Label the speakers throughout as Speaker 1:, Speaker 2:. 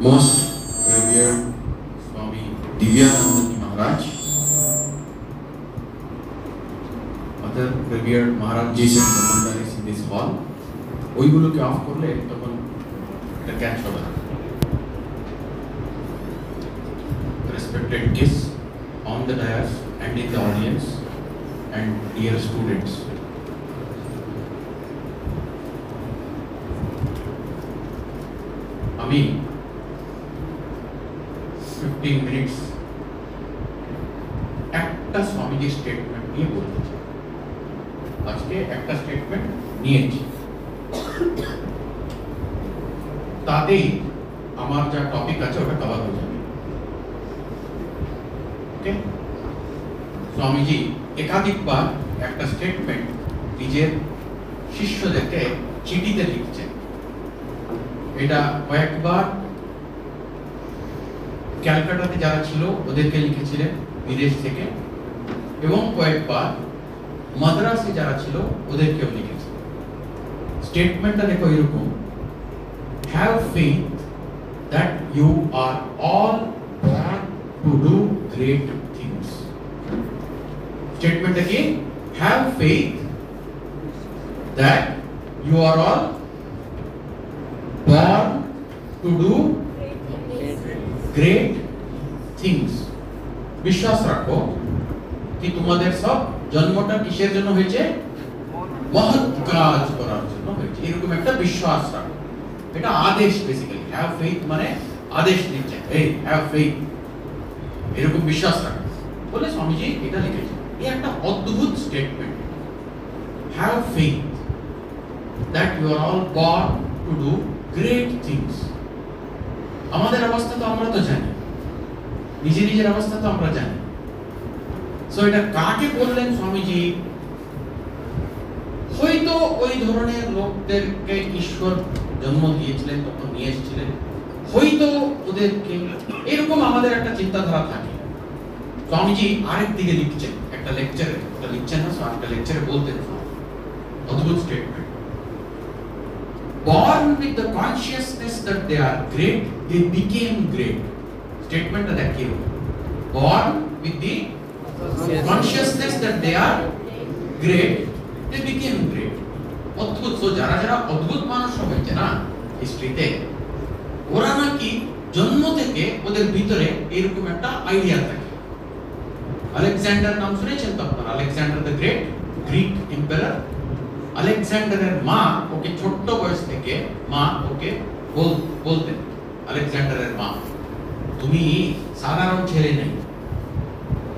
Speaker 1: Most revered Swami Divyananda Maharaj, other revered Maharajis and Brahmandaris in this hall, ওইগুলোকে off করলে তখন এটা catch হবে না। Respected guests on the dais and in the audience and dear students, আমি 15 minutes একটা Swamiji statement নিয়ে বলতে চাই। আজকে একটা স্টেটমেন্ট নিয়েছি, তাতেই আমার যা টপিক আছে ওটা কভার হয়ে যাবে। ওকে, স্বামীজি একাধিকবার একটা স্টেটমেন্ট নিজের শিষ্যদেরকে চিঠিতে লিখছেন। এটা কয়েকবার ক্যালকাটাতে যারা ছিল ওদেরকে লিখেছিলেন বিদেশ থেকে, এবং কয়েকবার মাদ্রাসে যারা ছিল ওদেরকেও লিখেছিলেন। স্টেটমেন্টটা দেখো এরকম: have faith that you are all born to do great things. স্টেটমেন্টটা কি? Have faith that you are all born to do great things। বিশ্বাস রাখো কি তোমাদের সব জন্মটা কিসের জন্য হয়েছে? মহৎ কাজ করার জন্য হয়েছে, এরকম একটা বিশ্বাস রাখো। এটা আদেশ, বেসিক্যালি হ্যাভ ফেথ মানে আদেশ দিচ্ছে, এই হ্যাভ ফেথ, এরকম বিশ্বাস রাখো বলে স্বামীজি এটা লিখেছেন। এই একটা অদ্ভুত statement, have faith that you are all born to do great things. আমাদের অবস্থা তো আমরা তো জানি, নিজের অবস্থা তো আমরা জানি। সো এটা কাকে বললেন স্বামীজি? হয়তো ওই ধরনের লোকদেরকে ঈশ্বর জন্ম দিয়েছিলেন, তখন নিয়ে এসেছিলেন, হয়তো ওদেরকে এরকম আমাদের একটা চিন্তাধারা থাকে। স্বামীজি আরেক দিকে লিখছেন, একটা লেকচারে, ওটা লিখছেন না, একটা লেকচারে বলতেন অদ্ভুত statement: born with the consciousness that they are great, they became great। স্টেটমেন্টটা দেখিয়ে দাও, born with the consciousness that they are great, they became great। অদ্ভুত। তো যারা যারা অদ্ভুত মানুষ হয়েছে না হিস্ট্রিতে, ওরা নাকি জন্ম থেকে ওদের ভিতরে এরকম একটা আইডিয়া থাকে। আলেকজান্ডার নাম শুনেছেন তো আপনারা? Alexander the great, Greek emperor. আলেকজান্ডারের মা ওকে ছোট্ট বয়স থেকে মা ওকে বলতেন, আলেকজান্ডারের মা, তুমি সাধারণ ছেলে নেই।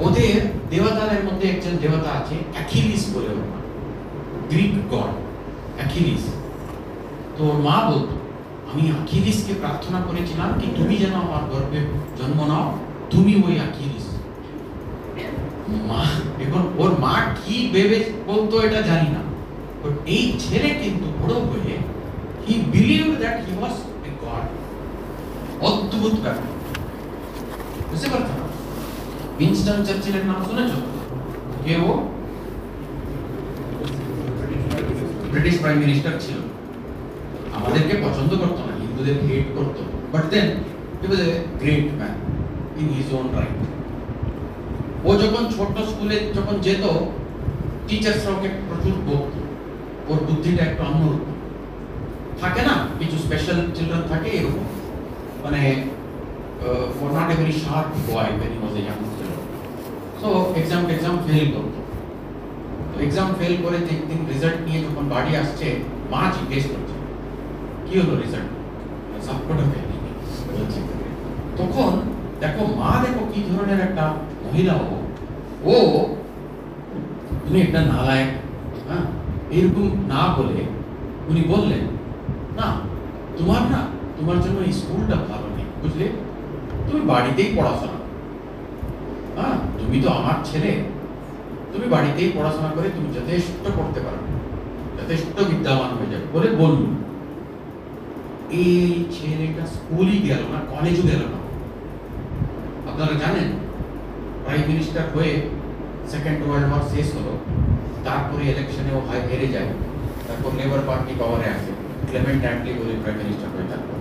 Speaker 1: ওদের দেবতাদের মধ্যে একজন দেবতা আছে অ্যাকিলিস বলে, ওর মা গ্রিক গড অ্যাকিলিস। তো ওর মা বলতো, আমি অ্যাকিলিসকে প্রার্থনা করেছিলাম কি তুমি যেন আমার গর্ভে জন্ম নাও, তুমি ওই অ্যাকিলিস। মা এখন ওর মা কি ভেবে বলতো এটা জানি না, এই ছেলে কিন্তু বড় হয়ে he believed that he was a god। অদ্ভুত ব্যাপার, বুঝতে পারছো না? উইনস্টন চার্চিলের নাম শুনেছো? কে ও? ব্রিটিশ প্রাইম মিনিস্টার ছিল। আমাদেরকে পছন্দ করতো না, হিন্দুদের হেট করতো, but then he was a great man in his own right. ও যখন ছোট স্কুলে যখন যেত, টিচার্সরা ওকে প্রচুর বকতো। ওর বুদ্ধিটা একটু অন্যরকম থাকে না, কিছু স্পেশাল চিলড্রেন থাকে এরকম, মানে for not a very sharp boy when he was a young child। So exam fail করতো। তো এক্সাম ফেল করে একদিন রেজাল্ট নিয়ে যখন বাড়ি আসছে, মা জিজ্ঞেস করছে কি হলো রেজাল্ট, সবকটা ফেল বলছে। তখন দেখো মা, দেখো কি ধরনের একটা মহিলা ও তুমি একটা নালায়ক, হ্যাঁ, এরকম না বলে উনি বললেন, না তোমার জন্য এই স্কুলটা ভালো নেই, বুঝলে, তুমি বাড়িতেই পড়াশোনা, হ্যাঁ, তুমি তো আমার ছেলে, তুমি বাড়িতেই পড়াশোনা করে তুমি যথেষ্ট করতে পারবে, যথেষ্ট বিদ্যাবান হয়ে যাবে বলে বলল। এই ছেলেটা স্কুলই গেল না, কলেজও গেল না। আপনারা জানেন প্রাইম মিনিস্টার হয়ে সেকেন্ড ওয়ার্ল্ড ওয়ার শেষ হলো, তারপরে ইলেকশনে ও হেরে যায়, তারপর লেবার পার্টি পাওয়ারে আসে, ক্লেমেন্ট অ্যাটলি বলে প্রাইম মিনিস্টার হয়ে, তারপর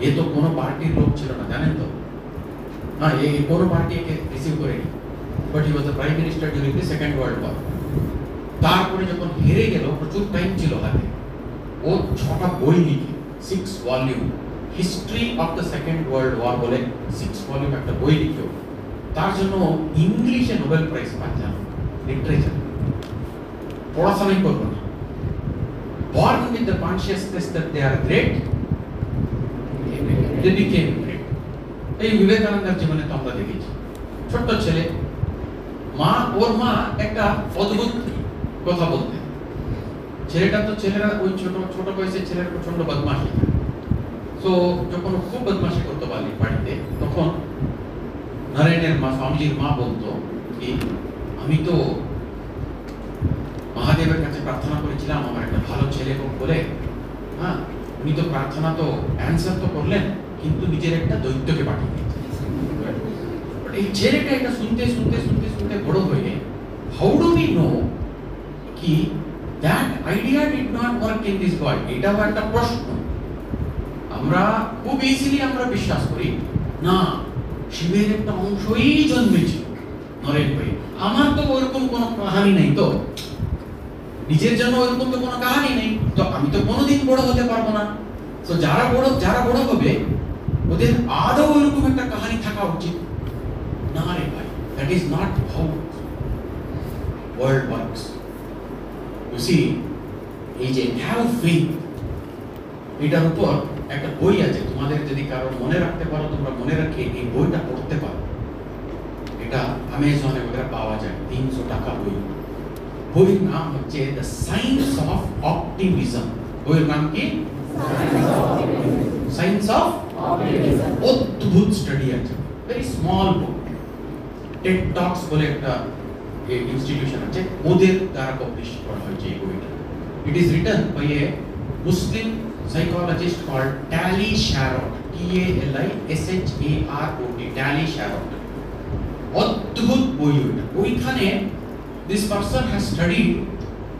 Speaker 1: এ তো কোনো পার্টির লোক ছিল না, জানেন তো? হ্যাঁ, এ কোনো পার্টিকে রিসিভ করেনি, but he was the prime minister during the second world war. তারপরে যখন হেরে গেল, প্রচুর টাইম ছিল হাতে, ও 6টা বই লিখে 6 volume history of the second world war বলে 6 ভলিউম একটা বই লিখেও তার জন্য ইংলিশে নোবেল প্রাইজ পাচ্ছেন, লিটারেচার। পড়াশোনাই করবো না, born with the consciousness that they are great, they became great. এই বিবেকানন্দের জীবনে তো আমরা দেখেছি, ছোট্ট ছেলে, ওর মা একটা অদ্ভুত কথা বলতেন। ছেলেটা তো, ছেলেরা ওই ছোট বয়সে ছেলের প্রচন্ড বদমাশি, তো যখন খুব বদমাশি করতে পারলি বাড়িতে, তখন নারায়ণের মা, স্বামীজির মা বলতো কি, আমি তো মহাদেবের কাছে প্রার্থনা করেছিলাম আমার একটা ভালো ছেলে হোক বলে, হ্যাঁ, উনি তো প্রার্থনা তো অ্যান্সার তো করলেন, কিন্তু নিজের একটা দৈত্যকে পাঠিয়ে দিয়েছেন। এই ছেলেটা এটা শুনতে শুনতে শুনতে শুনতে বড় হয়ে, হাউ ডু উই নো কি that idea did not work in this বয়? এটাও একটা প্রশ্ন। আমরা খুব ইজিলি আমরা বিশ্বাস করি না, শিবের একটা অংশই জন্মেছিল নরেন ভাই, আমার তো ওরকম কোনো কাহিনী নেই, তো নিজের জন্য ওরকম তো কোনো কাহিনী নেই, তো আমি তো কোনোদিন বড় হতে পারবো না। তো যারা বড় হবে ওদের আদৌ ওরকম একটা কাহিনী থাকা উচিত না রে ভাই। That is not how world works. You see, এই যে হ্যাভ ফেথ, এটার উপর একটা বই আছে, তোমাদের যদি কারো মনে রাখতে পারো তোমরা মনে রাখে এই বইটা পড়তে পারো। এটা অ্যামাজনে ওগুলো পাওয়া যায়, 300 টাকা বই। বইয়ের নাম হচ্ছে দ্য সায়েন্স অফ অপটিমিজম। বইয়ের নাম কি? Science of optimism. অদ্ভুত স্টাডি আছে, ভেরি স্মল বুক। টেড টক্স বলে একটা ইনস্টিটিউশন আছে, ওদের দ্বারা পাবলিশ করা হয়েছে এই বইটা। It is written by a Muslim psychologist called Tali Sharot, T-A-L-I-S-H-A-R-O-T, Tali Sharot. অদ্ভুত বই ওইটা। ওইখানে this person has studied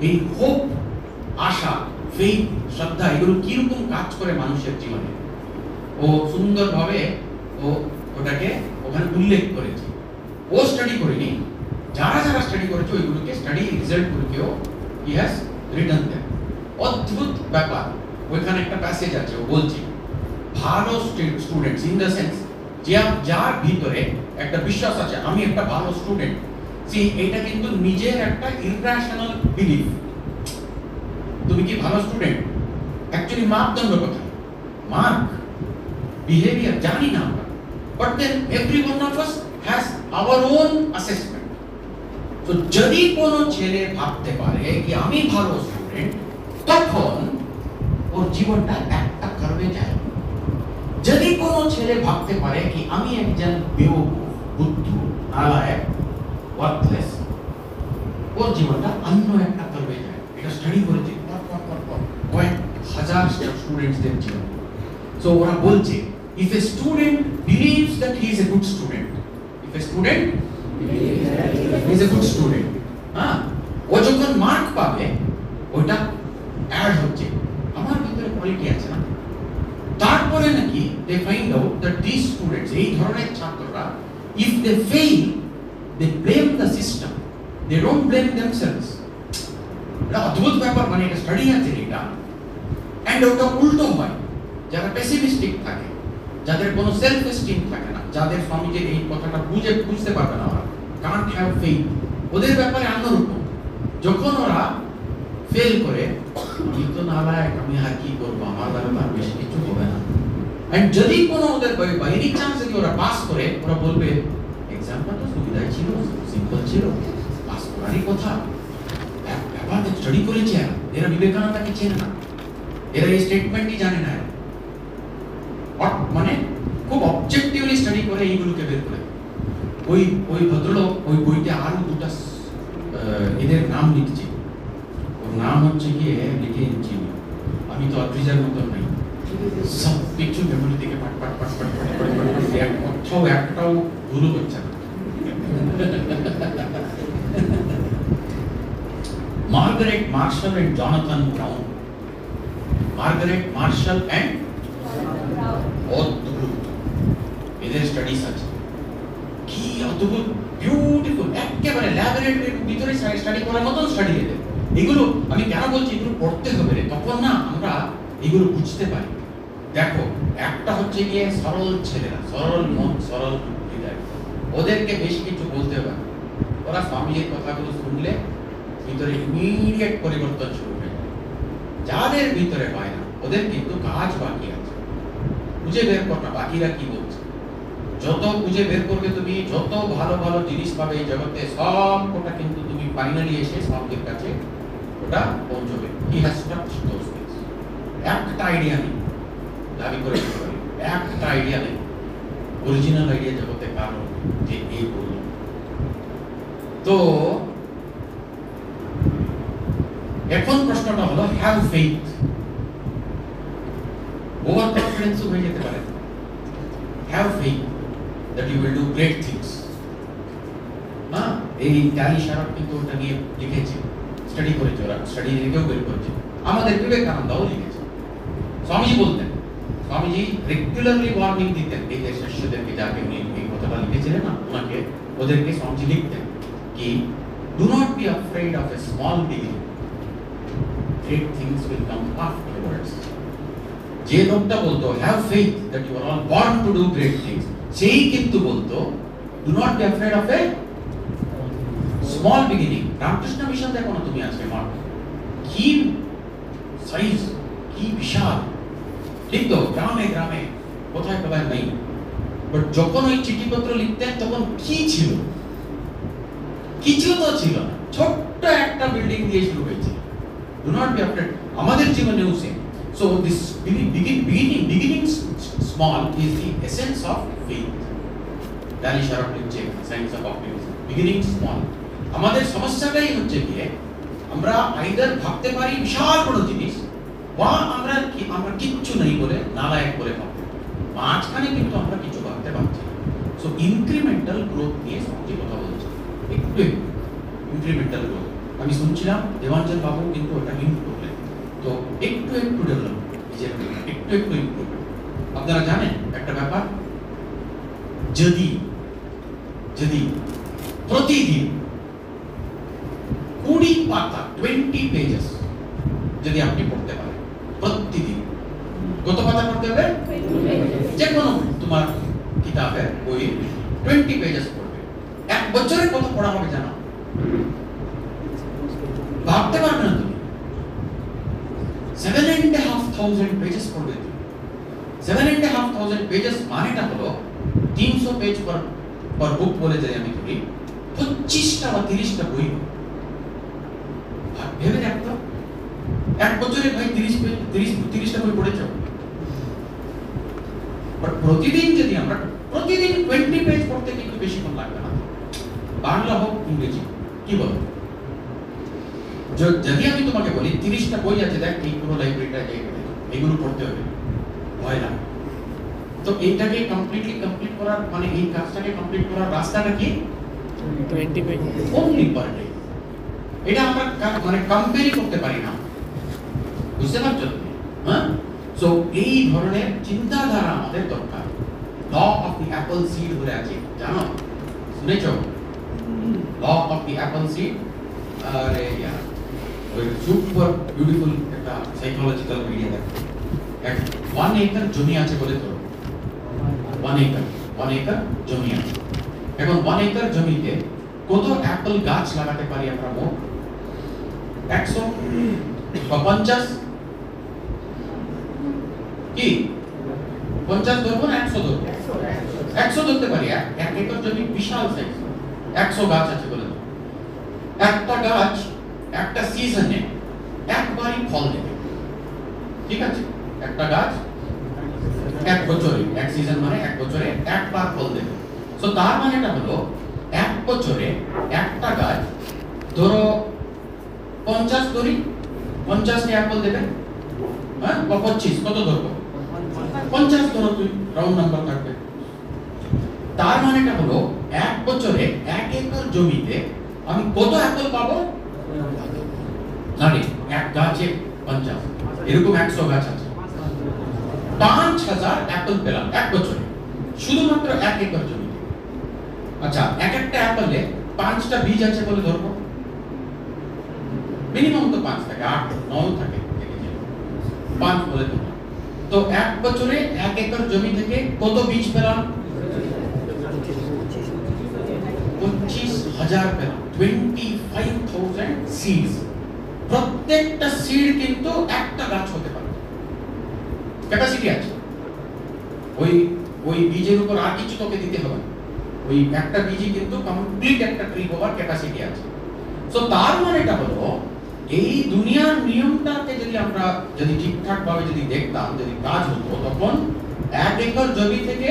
Speaker 1: এই হোপ, আশা, ফেথ, শ্রদ্ধা, এগুলো কিরকম কাজ করে মানুষের জীবনে। ও সুন্দরভাবে ওটাকে ওখানে উল্লেখ করেছে। ও স্টাডি করেনি, যারা স্টাডি করেছে ওইগুলোকে স্টাডি রিজাল্ট গুলোকেও he has written them. অদ্ভুত ব্যাপার। ওইখানে একটা প্যাসেজ আছে, ও বলছে ভালো স্টুডেন্টস ইন দ্য সেন্স যার ভিতরে একটা বিশ্বাস আছে আমি একটা ভালো স্টুডেন্ট, এটা কিন্তু নিজের একটা ইররেশনাল বিলিফ। তুমি কি ভালো স্টুডেন্ট? অ্যাকচুয়ালি মাপদণ্ড কোথায়? মার্ক, বিহেভিয়ার জানি না আমরা, but then every one of us has our own assessment. তো যদি কোনো ছেলে ভাবতে পারে কি আমি ভালো স্টুডেন্ট, তখন ওর জীবনটা একটা কার্ভে যায়। যদি কোনো ছেলে ভাবতে পারে কি আমি একজন বেওকুফ, বুদ্ধু, নালায়েক, ওয়ার্থলেস, ওর জীবনটা অন্য একটা কার্ভে যায়। এটা স্টাডি করেছে কয়েক হাজার স্টুডেন্টসদের জীবন। সো ওরা বলছে if a student believes that he is a good student, if a student is a good student, হ্যাঁ, ও যখন মার্ক পাবে ওটা অ্যাড হচ্ছে আমার ভিতরে কোয়ালিটি আছে না। তারপরে নাকি they find out that these students, এই ধরনের ছাত্ররা, if they fail they blame the system, they don't blame themselves. এটা অদ্ভুত ব্যাপার, মানে এটা স্টাডি আছে এটা। এন্ড ওটা উল্টো হয়, যারা পেসিমিস্টিক থাকে, যাদের কোনো সেলফ এস্টিম থাকে না, যাদের স্বামীজির এই কথাটা বুঝতে পারবে না, ওরা কান্ট হ্যাভ ফেথ, ওদের ব্যাপারে অন্যরকম। যখন ওরা ফেল করে, আমি তো নালায়েক, আমি আর কি করবো, আমার দ্বারা তার বেশি কিছু হবে না। এন্ড যদি কোনো ওদের বাই এনি চান্স যদি ওরা পাস করে, ওরা বলবে এক্সামটা তো সুবিধাই ছিল, সিম্পল ছিল, পাস করারই কথা। ব্যাপার স্টাডি করেছে, এরা বিবেকানন্দকে চেনে না, এরা এই স্টেটমেন্টই জানে না, মানে খুব অবজেক্টিভলি স্টাডি করে এইগুলোকে বের করে। ওই ভদ্রলোক ওই বইতে আরো দুটা এদের নাম লিখছে, ওর নাম হচ্ছে গিয়ে লিখে নিচ্ছি আমি, তো অদ্রিজার মতন নাই, সব কিছু মেমোরি থেকে পাট পাট পাট পাট পাট কোথাও একটাও ভুলও হচ্ছে না। Margaret Marshall and Jonathan Brown. Margaret Marshall and অদ্ভুত এদের স্টাডিজ আছে, কি অদ্ভুত বিউটিফুল, একেবারে ল্যাবরেটরির ভিতরে স্টাডি করার মতন স্টাডি এদের। এগুলো আমি কেন বলছি এগুলো পড়তে হবে রে, তখন না আমরা এগুলো বুঝতে পারি। দেখো একটা হচ্ছে গিয়ে সরল ছেলেরা, সরল মন, সরল হৃদয়, ওদেরকে বেশি কিছু বলতে হবে না। ওরা স্বামীজির কথাগুলো শুনলে ভিতরে ইমিডিয়েট পরিবর্তন শুরু হয়ে যায়। যাদের ভিতরে হয় না ওদের কিন্তু কাজ বাকি আছে, খুঁজে বের করা বাকিরা কি বলছে। যত খুঁজে বের করবে তুমি, যত ভালো ভালো জিনিস পাবে এই জগতে, সব ওটা কিন্তু তুমি ফাইনালি এসে স্বামীজির কাছে ওটা পৌঁছবে। He has touched those things. একটা আইডিয়া নেই, দাবি করে দিতে পারি একটা আইডিয়া নেই, অরিজিনাল আইডিয়া জগতে কারণ যে এই বলল। তো এখন প্রশ্নটা হলো হ্যাভ ফেইথ। ওভার কনফিডেন্স হয়ে যেতে পারে। Have faith that you will do great things. হ্যাঁ, এই ট্যালি শারপ কিন্তু ওটা নিয়ে লিখেছে, স্টাডি করেছে, ওরা স্টাডি থেকেও বের করেছে। আমাদের বিবেকানন্দও লিখেছে। স্বামীজি বলতেন, স্বামীজি রেগুলারলি ওয়ার্নিং দিতেন এই যে শিষ্যদেরকে, যাকে উনি এই কথাটা লিখেছিলেন না ওনাকে, ওদেরকে স্বামীজি লিখতেন কি do not be afraid of a small beginning, great things will come afterwards. যে লোকটা বলতো have faith that you are all born to do great things, সেই কিন্তু বলতো do not be afraid of a small beginning. Ramakrishna Mission দেখো না তুমি আজকে মাঠ, কি সাইজ, কি বিশাল, ঠিক তো? গ্রামে গ্রামে কোথায় কোথায় নেই। বাট যখন ওই চিঠিপত্র লিখতেন তখন কি ছিল? কিছু তো ছিল না, ছোট্ট একটা বিল্ডিং দিয়ে শুরু হয়েছে। Do not be afraid. আমাদের জীবনেও same. So this beginning small is the essence of faith. Tali Sharot লিখছে science of optimism, beginning small. আমাদের সমস্যাটাই হচ্ছে গিয়ে আমরা আইদার ভাবতে পারি বিশাল বড় জিনিস, বা আমরা কিচ্ছু নেই বলে নালায়ক বলে ভাবতে পারি। মাঝখানে কিন্তু আমরা কিছু ভাবতে পারছি না। সো ইনক্রিমেন্টাল গ্রোথ নিয়ে সবচেয়ে কথা বলছি, একটু ইনক্রিমেন্টাল গ্রোথ। আমি শুনছিলাম দেবাঞ্জন বাবু কিন্তু ওটা হিন্ট করলেন। তো একটু একটু ডেভেলপ, নিজের একটু একটু ইমপ্রুভমেন্ট। আপনারা জানেন একটা ব্যাপার, যদি প্রতিদিন 20 পাতা 20 পেজেস যদি আপনি পড়তে পারেন প্রতিদিন, কত পাতা পড়তে হবে? যে কোনো তোমার কিতাবের বই 20 পেজেস পড়বে, এক বছরে কত পড়া হবে জানো? ভাবতে পারবে না তুমি। 7,500 পেজেস পড়বে তুমি। 7,500 পেজেস মানেটা হলো 300 পেজ পর বুক বলে যাই আমি ধরি, 25টা বা 30টা বই। ভেবে দেখতো এক বছরে ভাই 30টা বই পড়েছ। বাট প্রতিদিন যদি আমরা প্রতিদিন 20 পেজ পড়তে কিন্তু বেশিক্ষণ লাগবে না, বাংলা হোক ইংরেজি, কি বলো? যদি আমি তোমাকে বলি 30টা বই আছে, দেখ এই পুরো লাইব্রেরিটা এগুলো পড়তে হবে, ভয় লাগে। তো এইটাকে কমপ্লিট করার মানে এই কাজটাকে কমপ্লিট করার রাস্তাটা কি?
Speaker 2: 20 পেজ
Speaker 1: অনলি পার ডে। এটা আমরা মানে কম্পেয়ারই করতে পারি না, বুঝতে পারছো? হ্যাঁ, সো এই ধরনের চিন্তাধারা আমাদের দরকার। Law of the apple seed বলে আছে, জানো? শুনেছো law of the apple seed? আরে ইয়ার, ওই সুপার বিউটিফুল একটা সাইকোলজিক্যাল আইডিয়া দেখো। 1 একর জমি আছে বলে ধরো, 1 একর জমি আছে। এখন 1 একর জমিতে কত অ্যাপল গাছ লাগাতে পারি আমরা? মোট 100 বা 50? কি 50 ধরবো না 100 ধরবো? 100 ধরতে পারি। 1 একর জমি বিশাল সাইজ, 100 গাছ আছে বলে ধরো। একটা গাছ একটা সিজনে একবারই ফল দেবে, ঠিক আছে? একটা গাছ এক বছরে, এক সিজন মানে এক বছরে একবার ফল দেবে। সো তার মানেটা হলো এক বছরে একটা গাছ ধরো 50 ধরি, 50টি অ্যাপল দেবে। হ্যাঁ, বা 25, কত ধরবো? 50 ধরো, তুই রাউন্ড নাম্বার থাকবে। তার মানেটা হলো এক বছরে 1 একর জমিতে আমি কত অ্যাপল পাবো? না রে, এক গাছে 50, এরকম 100 গাছ আছে, 5000 অ্যাপল পেলাম এক বছরে, শুধুমাত্র 1 একর জমিতে। আচ্ছা, এক একটা অ্যাপলে 5টা বীজ আছে বলে ধরবো, মিনিমাম তো 5 থাকে, 8 9 থাকে, 5 বলে ধরবো। তো এক বছরে 1 একর জমি থেকে কত বীজ পেলাম? 25,000 পেলাম, 25,000 সিডস। প্রত্যেকটা সিড কিন্তু একটা গাছ হতে পারে, ক্যাপাসিটি আছে। ওই বীজের উপর আর কিছু তোকে দিতে হবে, ওই একটা বীজই কিন্তু কমপ্লিট একটা ট্রি হওয়ার ক্যাপাসিটি আছে। সো তার মানেটা হলো এই দুনিয়ার নিয়মটাকে যদি ঠিকঠাক ভাবে যদি দেখতাম, যদি কাজ হতো, তখন 1 একর জমি থেকে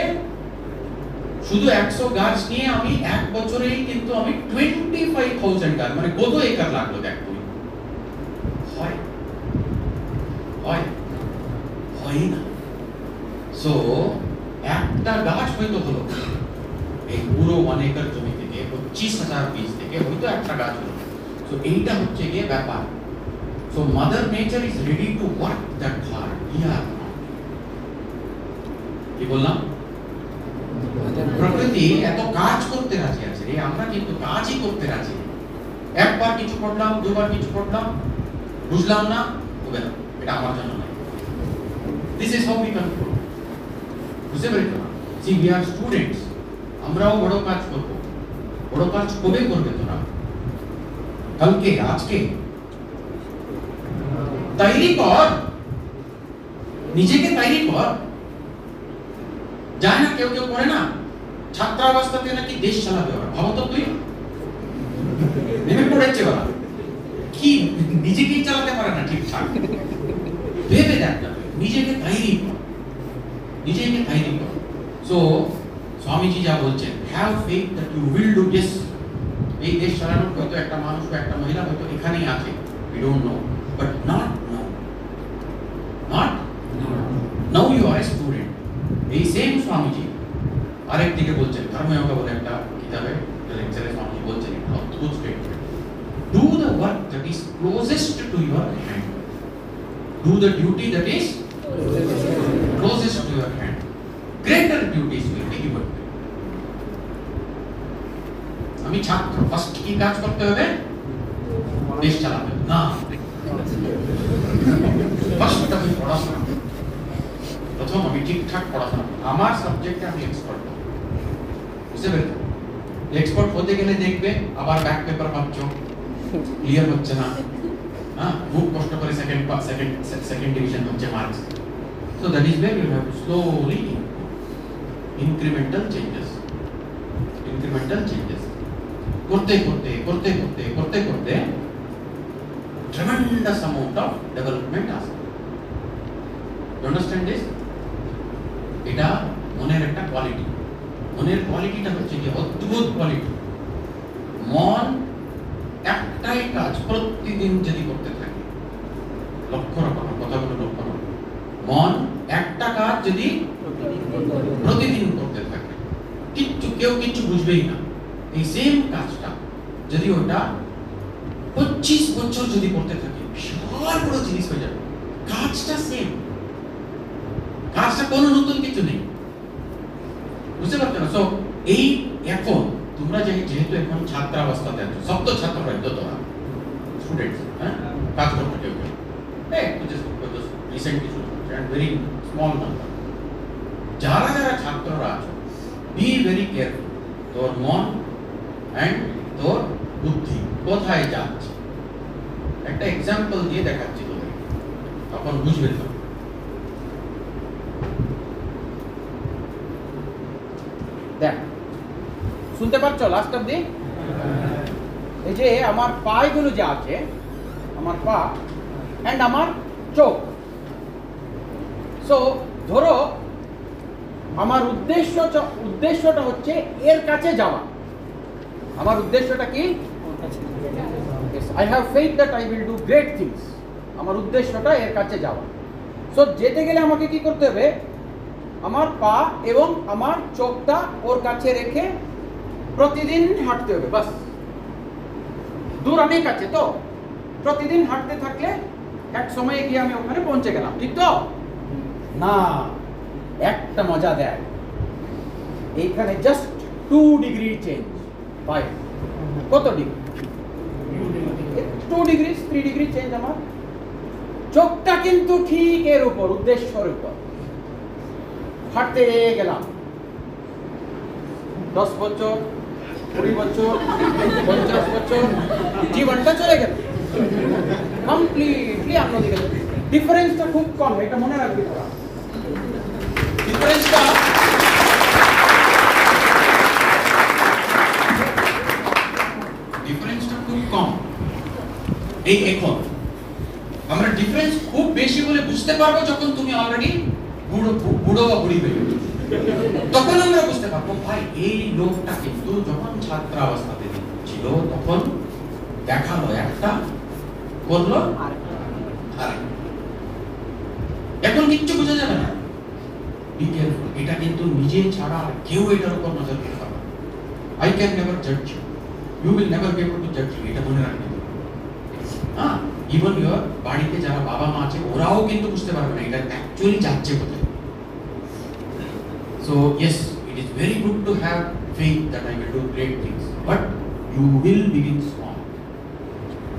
Speaker 1: শুধু 100 গাছ নিয়ে আমি এক বছরেই কিন্তু আমি 25,000 গাছ, মানে কত একর লাগলো দেখ তুমি। হয় না। সো একটা গাছ হয়তো হলো, এই পুরো 1 একর জমি থেকে 25,000 বীজ থেকে হয়তো একটা গাছ হলো। সো এইটা হচ্ছে গিয়ে ব্যাপার। So mother nature is ready to work that hard. কি বললাম? প্রকৃতি এত কাজ করতে রাজি আছে রে, আমরা কিন্তু কাজই করতে রাজি নেই। একবার কিছু করলাম, দুবার কিছু করলাম, বুঝলাম না, হবে না, এটা আমার জন্য নয়। This is how we control. বুঝতে পেরেছো? সি উই আর স্টুডেন্টস, আমরাও বড় কাজ করব। বড় কাজ কবে করবে তোরা? কালকে? আজকে? তৈরি কর, নিজেকে তৈরি কর। যায় না কেউ কেউ করে না, ছাত্রাবস্থাতে নাকি দেশ চালাবে ওরা। ভাবো তো, তুই নেমে পড়েছে ওরা, কি নিজেকেই চালাতে পারে না ঠিকঠাক। ভেবে দেখ, নিজেকে তৈরি কর, নিজেকে তৈরি কর। সো স্বামীজি যা বলছেন, have faith that you will do this. এই দেশ চালানোর হয়তো একটা মানুষ বা একটা মহিলা হয়তো এখানেই আছে, we don't know, but not now you are a student. এই সেম স্বামীজি আরেক দিকে বলছেন, ধর্মযোগ বলে একটা কিতাবে লেকচারে স্বামীজি বলছেন অদ্ভুত statement, do the work that is closest to your hand, do the duty that is closest to your hand, greater duties will be given. আমি ছাত্র, ফার্স্ট কি কাজ করতে হবে? দেশ চালাতে না, ফার্স্ট আমি পড়াশোনা, প্রথম আমি ঠিকঠাক পড়াশোনা, আমার সাবজেক্টে আমি এক্সপার্ট হব। বুঝতে পেরেছো? এক্সপার্ট হতে গেলে দেখবে আবার ব্যাক পেপার পাচ্ছ, ক্লিয়ার হচ্ছে না, হ্যাঁ, খুব কষ্ট করে সেকেন্ড ডিভিশন হচ্ছে marks. So that is where you have to slowly incremental changes করতে করতে tremendous amount of development আসবে। You understand this? এটা মনের একটা কোয়ালিটি। মনের কোয়ালিটিটা হচ্ছে কি অদ্ভুত কোয়ালিটি। মন একটাই কাজ প্রতিদিন যদি করতে থাকে, লক্ষ্য রাখো, কথাগুলো লক্ষ্য রাখো, মন একটা কাজ যদি প্রতিদিন করতে থাকে, কেউ কিচ্ছু বুঝবেই না। এই সেম কাজটা যদি ওটা 25 বছর যদি করতে থাকে, বিশাল বড় জিনিস হয়ে যাবে। কাজটা সেম, কাজটা কোনো নতুন কিছু নেই। বুঝতে পারছো না? সো এই এখন তোমরা যেহেতু এখন ছাত্রাবস্থাতে আছো, সব তো ছাত্র হয়তো তোরা স্টুডেন্টস, হ্যাঁ, কাজ করতে কেউ রিসেন্টলি ভেরি স্মল নাম্বার। যারা ছাত্ররা আছো, বি ভেরি কেয়ারফুল। তোর মন অ্যান্ড তোর বুদ্ধি কোথায় যাচ্ছে, একটা এক্সাম্পল দিয়ে দেখাচ্ছি তোদের, তখন বুঝবে তো।
Speaker 3: দেখ, শুনতে পাচ্ছ লাস্ট অব্দি? এই যে আমার পাগুলো যে আছে, আমার পা অ্যান্ড আমার চোখ। সো ধরো আমার উদ্দেশ্যটা হচ্ছে এর কাছে যাওয়া। আমার উদ্দেশ্যটা কি? I have faith that I will do great things. আমার উদ্দেশ্যটা এর কাছে যাওয়া। সো যেতে গেলে আমাকে কি করতে হবে? আমার পা এবং আমার চোখটা ওর কাছে রেখে প্রতিদিন হাঁটতে হবে, বাস। দূর অনেক আছে, তো প্রতিদিন হাঁটতে থাকলে এক সময়ে গিয়ে আমি ওখানে পৌঁছে গেলাম, ঠিক তো? না, একটা মজা দেয়, এইখানে জাস্ট 2 ডিগ্রি চেঞ্জ। ভাই কত ডিগ্রি? 2 degree 3 degree change. আমার চোখটা কিন্তু ঠিক এর উপর, উদ্দেশ্যের উপর। হাঁটতে গেলাম 10 বছর, 20 বছর, 50 বছর, জীবনটা চলে গেল কমপ্লিটলি অন্যদিকে। ডিফারেন্সটা খুব কম, এটা মনে রাখবি তোরা।
Speaker 1: ডিফারেন্সটা খুব কম। এই এখন আমরা ডিফারেন্স খুব বেশি বলে বুঝতে পারবো যখন তুমি অলরেডি বুড়ো বা বুড়ি হয়ে গেছো। তখন আমরা বুঝতে পারবো ভাই এই লোকটা কিন্তু যখন ছাত্রাবস্থাতে ছিল তখন দেখালো একটা, করলো আরেকটা। এখন কিচ্ছু বোঝা যাবে না। বি কেয়ারফুল, এটা কিন্তু নিজে ছাড়া আর কেউ এটার উপর নজর দিতে পারবে না। আই ক্যান নেভার জাজ you, you will never be able to জাজ ইউ, এটা মনে রাখবে। হ্যাঁ, ইভেন ইউর বাড়িতে যারা বাবা মা আছে ওরাও কিন্তু বুঝতে পারবে না এটা অ্যাকচুয়ালি যাচ্ছে কোথায়। So yes, it is very good to have faith that I will do great things, but you will begin small.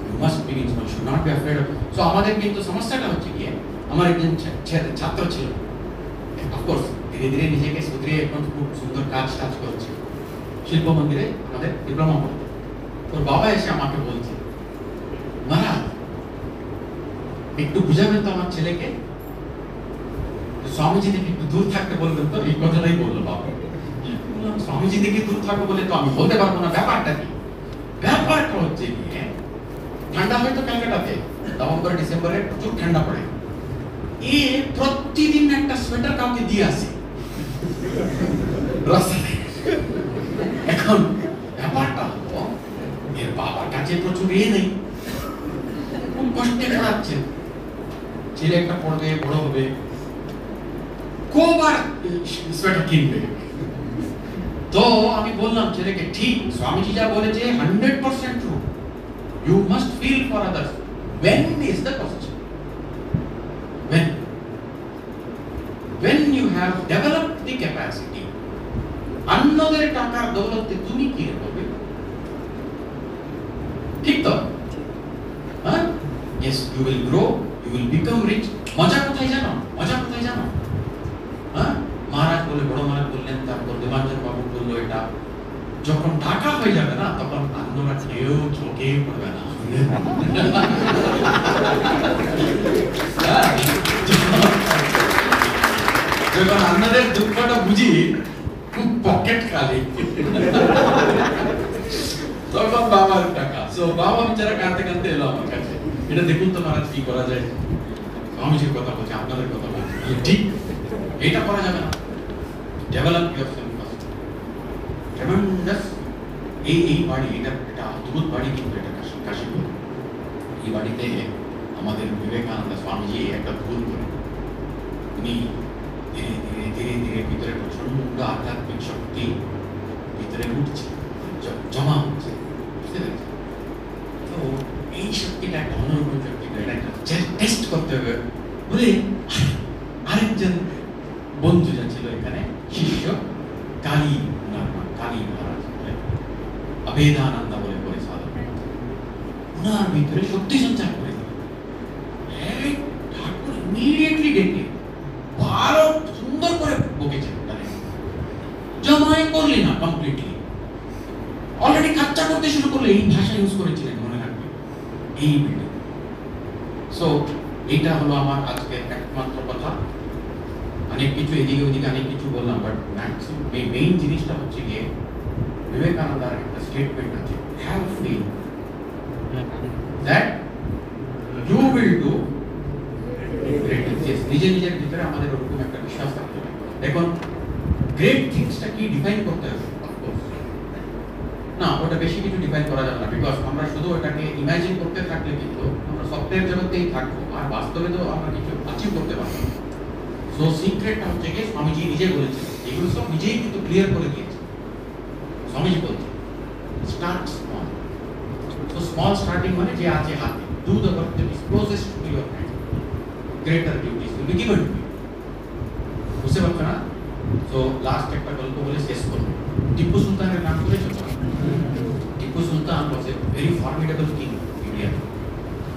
Speaker 1: You must begin small. You should not be afraid of. So আমাদের কিন্তু সমস্যাটা হচ্ছে কি, আমার একজন ছাত্র ছিল, of course ধীরে ধীরে নিজেকে সুধরে এখন খুব সুন্দর কাজ করছে, শিল্প মন্দিরে আমাদের ডিপ্লোমা করতে। তোর বাবা এসে আমাকে বলছে, মহারাজ একটু বুঝাবেন তো আমার ছেলেকে, স্বামীজি থেকে একটু দূর থাকতে বলবেন তো। এই কথাটাই বললো বাবা। স্বামীজি থেকে দূর থাকবো বলে তো আমি বলতে পারবো না। ব্যাপারটা কি? ব্যাপারটা হচ্ছে গিয়ে ঠান্ডা হয়তো ক্যালকাটাতে নভেম্বর ডিসেম্বরে প্রচুর ঠান্ডা পড়ে, এ প্রতিদিন একটা সোয়েটার কাউকে দিয়ে আসে রাস্তাতে। এখন ব্যাপারটা হলো এর বাবার কাছে প্রচুর নেই, খুব কষ্টে পড়াচ্ছে। ছেলে একটা পড়বে, বড় হবে, কবার সোয়েটার কিনবে? তো আমি বললাম ছেলেকে, ঠিক স্বামীজি যা বলেছে 100% true. You must feel for others. When is the question? When you have developed the capacity, অন্যদের টাকার দৌলতে তুমি কি করবে? ঠিক তো? হ্যাঁ? Yes, you will grow, you will become rich. মজা কোথায় জানো? হ্যাঁ, মহারাজ বলে, বড় মহারাজ বললেন, তারপর দেবাঞ্জন বাবু বললো, এটা যখন টাকা হয়ে যাবে না তখন অন্যরা কেউ চোখে পড়বে না। যখন অন্যদের দুঃখটা বুঝি, খুব পকেট খালি, তখন বাবার টাকা। সো বাবা বেচারা কাঁদতে কাঁদতে এলো আমার কাছে, এটা দেখুন তো মহারাজ কি করা যায়। স্বামীজির কথা বলছে, আপনাদের কথা বলছে, ঠিক এটা করা যাবে না। Develop yourself first. ট্রেমেন্ডাস এই বাড়ি, এটা অদ্ভুত বাড়ি, কিন্তু এটা কাশীপুর। এই বাড়িতে আমাদের বিবেকানন্দ স্বামীজি একটা ভুল করে, উনি ধীরে ধীরে ধীরে ধীরে ভিতরে প্রচন্ড আধ্যাত্মিক শক্তি ভিতরে উঠছে, জমা হচ্ছে, বুঝতে পেরেছি? তো এই শক্তিটা একটা অনর্গল শক্তি, এটা একটা টেস্ট করতে হবে বলে আরেকজন বন্ধু যা ছিল এখানে, শিষ্য কালী মহারাজ বলে, অভেদানন্দ বলে পরে সাধক, ওনার ভিতরে শক্তি সঞ্চার করে দিল। ঠাকুর ইমিডিয়েটলি ডেকে ভালো সুন্দর করে বকেছে, জমাই করলি না কমপ্লিটলি, অলরেডি কাচ্চা করতে শুরু করলে। এই ভাষা ইউজ করেছিলেন, মনে রাখবেন, এই বিল্ডিং। সো এইটা হলো আমার আজকের একমাত্র কথা। অনেক কিছু এদিকে ওদিকে অনেক কিছু বললাম, বাট মেইন জিনিসটা হচ্ছে গিয়ে বিবেকানন্দের একটা স্টেটমেন্ট আছে, have faith that you will do great things. নিজের ভিতরে আমাদের ওরকম একটা বিশ্বাস থাকতে হবে। এখন গ্রেট থিংসটা কি ডিফাইন করতে হবে? অফকোর্স না, ওটা বেশি কিছু ডিফাইন করা যাবে না, বিকজ আমরা শুধু ওটাকে ইমাজিন করতে থাকলে কিন্তু আমরা সফটওয়্যার জগতেই থাকবো, আর বাস্তবে তো আমরা কিছু অ্যাচিভ করতে পারবো না। সো সিক্রেটটা হচ্ছে কি, স্বামীজি নিজে বলেছেন, এগুলো সব নিজেই কিন্তু ক্লিয়ার করে দিয়েছে। স্বামীজি বলছে start small. So small starting মানে যে আছে হাতে, do the work that is closest to your hand, greater duties will be given to you. বুঝতে পারছো না? তো লাস্ট একটা গল্প বলে শেষ করবো। টিপু সুলতানের নাম করেছো তো? Tipu Sultan was a very formidable king India.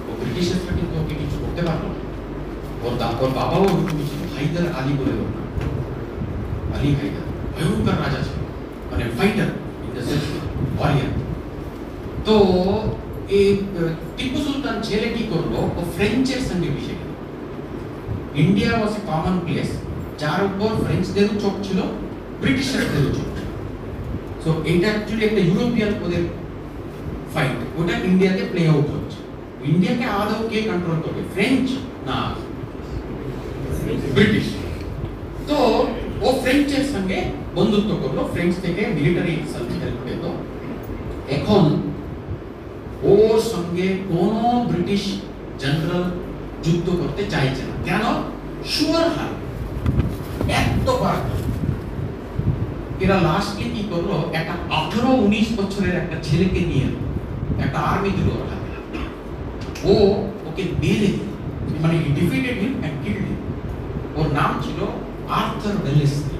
Speaker 1: ও ব্রিটিশরা কিন্তু ওকে কিছু করতে পারলো না। ওর বাবাও ওরকমই ছিল, হায়দার আলী বলে ওর নাম, আলী হায়দার, ভয়ঙ্কর রাজা ছিল, মানে fighter in the sense warrior. তো এই টিপু সুলতান ছেলে কি করলো, ও ফ্রেঞ্চের সঙ্গে মিশে গেল। India was a common place, যার উপর ফ্রেঞ্চদেরও চোখ ছিল, ব্রিটিশারদেরও চোখ ছিল। সো এটা অ্যাকচুয়ালি একটা ইউরোপিয়ান ওদের ফাইট, ওটা ইন্ডিয়াতে প্লে আউট হচ্ছে। ইন্ডিয়াকে আদৌ কে কন্ট্রোল করবে, ফ্রেঞ্চ না ব্রিটিশ? তো ও ফ্রেঞ্চের সঙ্গে বন্ধুত্ব করলো, ফ্রেঞ্চ থেকে মিলিটারি হেল্প পেত। এখন ওর সঙ্গে কোনো ব্রিটিশ জেনারেল যুদ্ধ করতে চাইছে না। কেন? শুয়ার হার এত বার। এরা লাস্টলি কি করলো, একটা 18-19 বছরের একটা ছেলেকে নিয়ে একটা আর্মি দিল ওর হাতে। ও ওকে মেরে দিল, মানে ডিফিটেড হিম এন্ড কিলড হিম। ওর নাম ছিল আর্থার ওয়েলেসলি।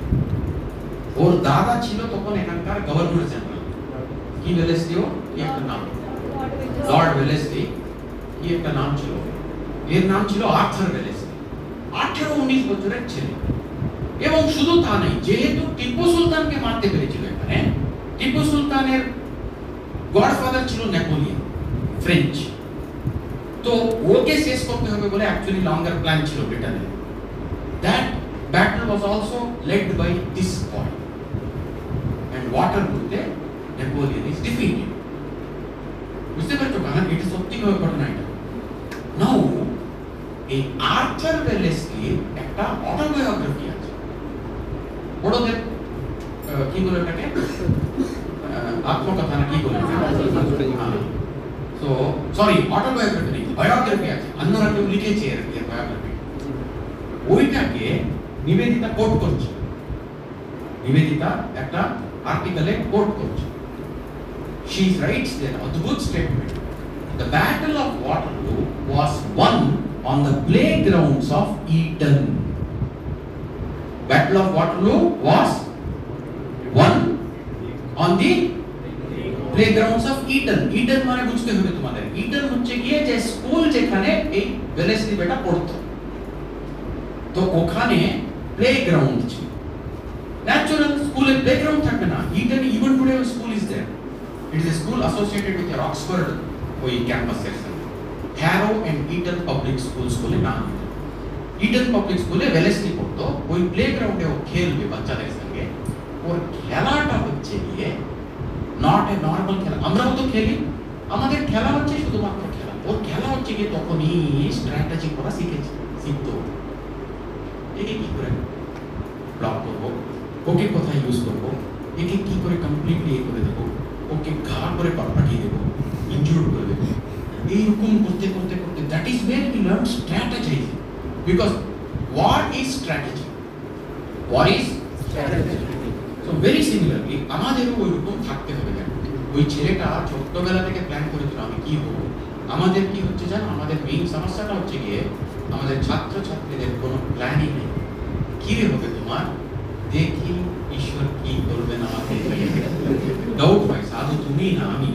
Speaker 1: ওর দাদা ছিল তখন এখানকার গভর্নর জেনারেল। কি ওয়েলেসলি? ও কি একটা নাম, লর্ড ওয়েলেসলি, কি একটা নাম ছিল। এর নাম ছিল আর্থার ওয়েলেসলি। 18-19 বছরের ছেলে। এবং শুধু তা নয়, যেহেতু টিপু সুলতানকে মারতে পেরেছিল এখানে, টিপু সুলতানের গডফাদার ছিল নেপোলিয়ন, ফ্রেঞ্চ। তো ওকে শেষ করতে হবে বলে অ্যাকচুয়ালি লঙ্গার প্ল্যান ছিল ব্রিটেনের। That battle was also led by this boy, and ওয়াটারলুতে নেপোলিয়ন ইজ ডিফিটেড। বুঝতে পারছো? কারণ এটা সত্যিভাবে ঘটনা। এটা নাও এই আর্থার ওয়েলেসলির একটা অটোবায়োগ্রাফি আছে। বড়দের কি বলে এটাকে, আত্মকথা না কি বলে? তো সরি, অটোবায়োগ্রাফি নেই, বায়োগ্রাফি আছে। অন্যরা কেউ লিখেছে এর বায়োগ্রাফি। ওইটাকে নিবেদিতা কোট করছে। নিবেদিতা একটা আর্টিকেলে কোট করছে। She writes there অদ্ভুত statement, the battle of Waterloo was won on the playgrounds of Eton. Battle of Waterloo was won on the playgrounds of Eton. Eton মানে বুঝতে হবে তোমাদের, Eton হচ্ছে গিয়ে যে স্কুল যেখানে এই ওয়েলেসলি বেটা পড়তো। তো ওখানে প্লেগ্রাউন্ড ছিল। ন্যাচুরাল স্কুলে প্লেগ্রাউন্ড থাকবে না। Eton even today school is there. It is a school associated with your Oxford ওই ক্যাম্পাসের সঙ্গে। Harrow and Eton public schools বলে নাম। ইটন পাবলিক স্কুলে ওয়েলেসলি পড়তো। ওই প্লেগ্রাউন্ডে ও খেলবে বাচ্চাদের সঙ্গে। ওর খেলাটা হচ্ছে গিয়ে নট এ নর্মাল খেলা। আমরাও তো খেলি, আমাদের খেলা হচ্ছে শুধুমাত্র খেলা। ওর খেলা হচ্ছে গিয়ে তখনই স্ট্র্যাটেজি করা শিখতো। একে কি করে ব্লক করবো, ওকে কোথায় ইউজ করবো, একে কি করে কমপ্লিটলি এ করে দেবো, ওকে ঘা করে পাঠিয়ে দেবো, ইনজুর্ড করে দেবো। এইরকম করতে করতে করতে that is where we learn strategizing, because war is strategy. War is strategy. So very similarly আমাদেরও ওইরকম থাকতে হবে। ওই ছেলেটা ছোট্টবেলা থেকে প্ল্যান করেছিল আমি কি হবো। আমাদের কি হচ্ছে জানো, আমাদের মেইন সমস্যাটা হচ্ছে গিয়ে আমাদের ছাত্রছাত্রীদের কোনো প্ল্যানই নেই। কি হবে তোমার, দেখি ঈশ্বর কি করবেন আমাকে, ডাউট হয়, সাধু তুমি না আমি।